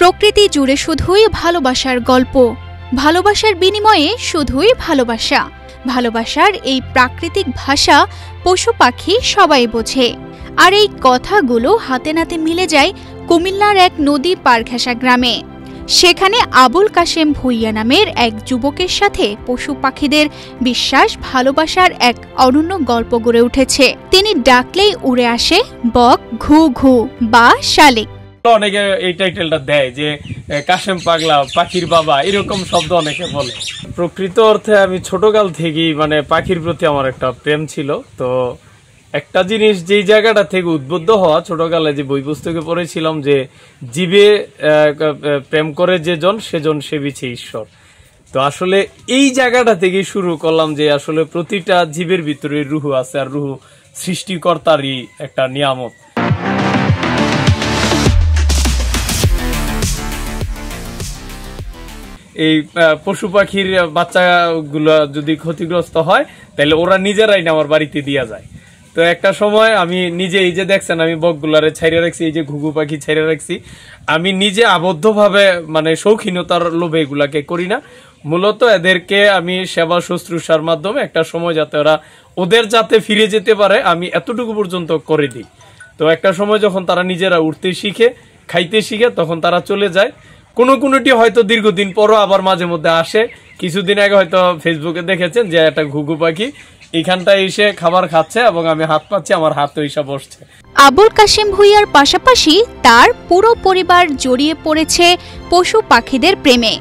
প্রকৃতি জুড়ে শুধুই ভালোবাসার গল্প, ভালোবাসার বিনিময়ে শুধুই ভালোবাসা। ভালোবাসার এই প্রাকৃতিক ভাষা পশু পাখি সবাই বোঝে। আর এই কথাগুলো হাতে নাতে মিলে যায় কুমিল্লার এক নদী পার ঘেঁষা গ্রামে। সেখানে আবুল কাশেম ভুইয়া নামের এক যুবকের সাথে পশু পাখিদের বিশ্বাস ভালোবাসার এক অনন্য গল্প গড়ে উঠেছে। তিনি ডাকলেই উড়ে আসে বক, ঘু ঘু বা শালিক। অনেকে এই টাইটেলটা দেয় যে কাশেম পাগলা, পাখির বাবা, এরকম শব্দ অনেকে বলে। প্রকৃত অর্থে আমি ছোটকাল থেকেই পাখির প্রতি আমার একটা প্রেম ছিল। তো একটা জিনিস যেই জায়গাটা থেকে উদ্বুদ্ধ হওয়া, ছোটকালে যে বই পুস্তকে পড়েছিলাম যে জীবে প্রেম করে যেজন সেজন সেবিছে ঈশ্বর। তো আসলে এই জায়গাটা থেকে শুরু করলাম যে আসলে প্রতিটা জীবের ভিতরে রুহু আছে, আর রুহু সৃষ্টিকর্তারই একটা নিয়ামত। এই পশু পাখির বাচ্চাগুলো যদি ক্ষতিগ্রস্ত হয় তাহলে ওরা নিজেরাই আমার বাড়িতে দিয়া যায়। তো একটা সময় আমি নিজে, এই যে দেখছেন আমি বকগুলারে ছাইরে রাখছি, এই যে ঘুঘু পাখি ছাইরে রাখছি, আমি নিজে আবদ্ধভাবে শৌখিনতার লোভে এগুলাকে করি না। মূলত এদেরকে আমি সেবা শুশ্রূষার মাধ্যমে একটা সময় যাতে ওদের যাতে ফিরে যেতে পারে আমি এতটুকু পর্যন্ত করে দিই। তো একটা সময় যখন তারা নিজেরা উঠতে শিখে, খাইতে শিখে, তখন তারা চলে যায়। কোনোটি হয়তো দীর্ঘদিন পরও আবার মাঝে মধ্যে আসে। কিছুদিন আগে হয়তো ফেসবুকে দেখেছেন যে একটা ঘুঘু পাখি এখানটায় এসে খাবার খাচ্ছে এবং আমি হাত পাচ্ছি, আমার হাত এসে বসছে। আবুল কাশেম ভুইয়ার পাশাপাশি তার পুরো পরিবার জড়িয়ে পড়েছে পশু পাখিদের প্রেমে।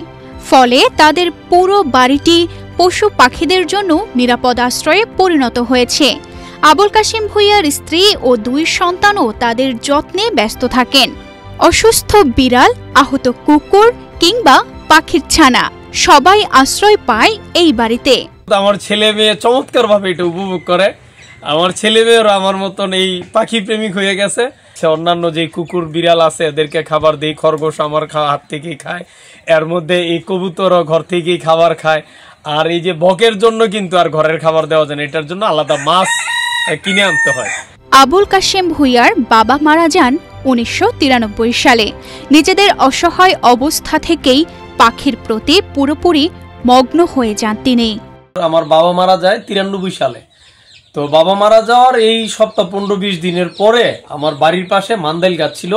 ফলে তাদের পুরো বাড়িটি পশু পাখিদের জন্য নিরাপদ আশ্রয়ে পরিণত হয়েছে। আবুল কাশেম ভুইয়ার স্ত্রী ও 2 সন্তানও তাদের যত্নে ব্যস্ত থাকেন। অসুস্থ বিড়াল, আহত কুকুর কিংবা পাখির ছানা সবাই আশ্রয় পায় এই বাড়িতে। আমার ছেলে মেয়ে চমৎকার ভাবে এটা উপভোগ করে। আমার ছেলে মেয়েরা আমার মতন এই পাখি প্রেমিক হয়ে গেছে। অন্যান্য যে কুকুর বিড়াল আছে এদেরকে খাবার দেই, খরগোশ আমার হাত থেকেই খায়, এর মধ্যে এই কবুতরও ঘর থেকেই খাবার খায়। আর এই যে বকের জন্য কিন্তু আর ঘরের খাবার দেওয়া যায় না, এটার জন্য আলাদা মাছ কিনে আনতে হয়। আবুল কাশেম ভুইয়ার বাবা মারা যান 1993 সালে। নিজেদের অসহায় অবস্থা থেকেই পাখির প্রতি পুরোপুরি মগ্ন হয়ে যান তিনি। আমার বাবা মারা যায় 93 সালে। তো বাবা মারা যাওয়ার এই সপ্তাহ 15-20 দিনের পরে আমার বাড়ির পাশে মান্দেল গাছ ছিল।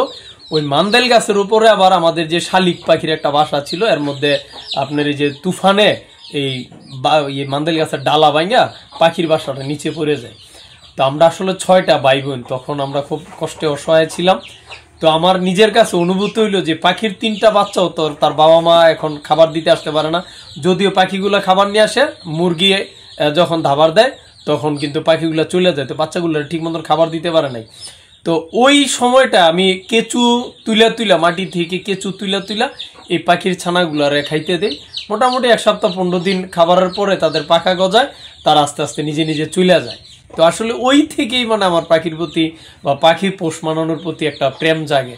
ওই মান্দেল গাছের উপরে আবার আমাদের যে শালিক পাখির একটা বাসা ছিল, এর মধ্যে আপনার এই যে তুফানে এই মান্দেল গাছের ডালা ভাঙা পাখির বাসাটা নিচে পড়ে যায়। তো আমরা আসলে 6টা ভাই বোন, তখন আমরা খুব কষ্টে অসহায় ছিলাম। তো আমার নিজের কাছে অনুভূতি হইলো যে পাখির 3টা বাচ্চাও তো তার বাবা মা এখন খাবার দিতে আসতে পারে না। যদিও পাখিগুলো খাবার নিয়ে আসে, মুরগি যখন ধাবার দেয় তখন কিন্তু পাখিগুলো চলে যায়, তো বাচ্চাগুলো ঠিক মতন খাবার দিতে পারে নাই। তো ওই সময়টা আমি কেঁচু তুলা মাটি থেকে কেঁচু তুলা এই পাখির ছানাগুলারে খাইতে দেই। মোটামুটি 1 সপ্তাহ 15 দিন খাবারের পরে তাদের পাখা গজায়, তারা আস্তে আস্তে নিজে নিজে চলে যায়। তো আসলে ওই থেকেই আমার পাখির প্রতি বা পাখির পোষ মানানোর প্রতি একটা প্রেম জাগে।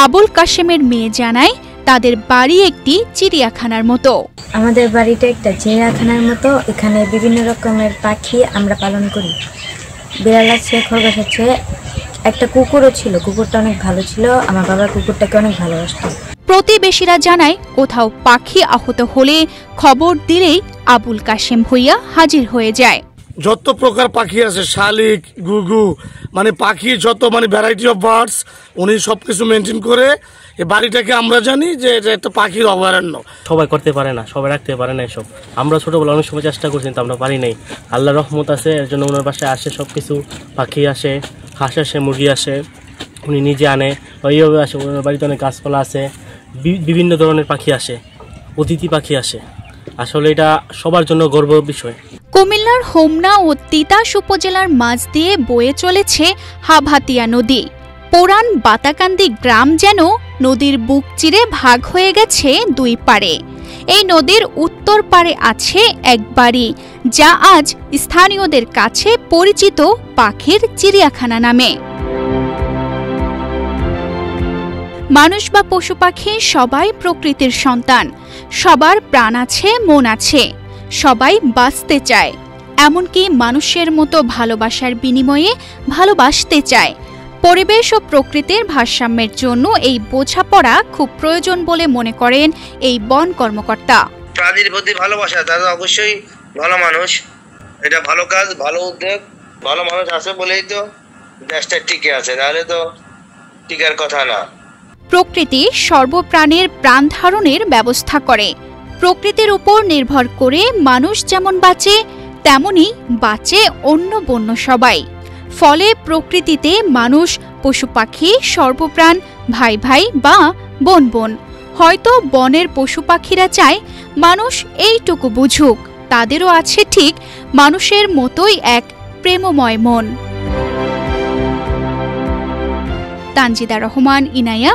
আবুল কাশেমের মেয়ে জানায় তাদের বাড়ি একটি চিড়িয়াখানার মতো। আমাদের বাড়িটা একটা চিড়িয়াখানার মতো। এখানে বিভিন্ন রকমের পাখি আমরা পালন করি। বিড়াল আছে, খরগোশ আছে, একটা কুকুরও ছিল। কুকুরটা অনেক ভালো ছিল, আমার বাবা কুকুরটাকে অনেক ভালোবাসত। প্রতিবেশীরা জানায় কোথাও পাখি আহত হলে খবর দিলেই আবুল কাশেম ভুইয়া হাজির হয়ে যায়। যত প্রকার পাখি আছে, শালিক, ঘুঘু, পাখি যত ভ্যারাইটি অফ বার্ডস, উনি সবকিছু মেনটেন করে। এই বাড়িটাকে আমরা জানি যে এটা একটা পাখির অভয়ারণ্য। সবাই করতে পারে না, সবাই রাখতে পারে না এসব। আমরা ছোটবেলা অনেক সময় চেষ্টা করছি, কিন্তু আমরা পারি নাই। আল্লাহ রহমত আছে, এর জন্য ওনার বাসায় আসে সবকিছু। পাখি আসে, হাঁস আসে, মুরগি আসে, উনি নিজে আনে। ওইভাবে আসে। ওনার বাড়িতে অনেক গাছপালা আছে, বিভিন্ন ধরনের পাখি আসে, অতিথি পাখি আসে। আসলে এটা সবার জন্য গর্বের বিষয়। কুমিল্লার হোমনা ও তিতাস উপজেলার মাঝ দিয়ে বয়ে চলেছে হাভাতিয়া নদী। পুরান বাতাকান্দি গ্রাম যেন নদীর বুক চিরে ভাগ হয়ে গেছে 2 পারে। এই নদীর উত্তর পারে আছে এক বাড়ি, যা আজ স্থানীয়দের কাছে পরিচিত পাখির চিড়িয়াখানা নামে। মানুষ বা পশু পাখি সবাই প্রকৃতির সন্তান। সবার প্রাণ আছে, মন আছে, সবাই বাঁচতে চায়, এমনকি মানুষের মতো ভালোবাসার বিনিময়ে ভালোবাসতে চায়। পরিবেশ ও প্রকৃতির ভারসাম্যের জন্য এই বোঝাপড়া খুব প্রয়োজন বলে মনে করেন এই বন কর্মকর্তা। প্রাণীর প্রতি ভালোবাসা, তারা অবশ্যই ভালো মানুষ, এটা ভালো কাজ, ভালো উদ্যোগ, ভালো মানুষ আছে বলেই তো দেশটা টিকে আছে, নাহলে তো টিকার কথা না। প্রকৃতি সর্বপ্রাণীর প্রাণ ধারণের ব্যবস্থা করে। প্রকৃতির উপর নির্ভর করে মানুষ যেমন বাঁচে, তেমনি বাঁচে অন্য বন্য সবাই। ফলে প্রকৃতিতে মানুষ, পশু পাখি, সর্বপ্রাণ ভাই ভাই বা বোন বোন। হয়তো বনের পশু পাখিরা চায় মানুষ এইটুকু বুঝুক, তাদেরও আছে ঠিক মানুষের মতোই এক প্রেমময় মন। তানজিদা রহমান, ইনায়া,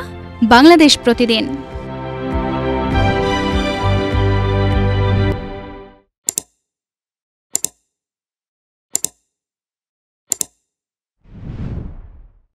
বাংলাদেশ প্রতিদিন।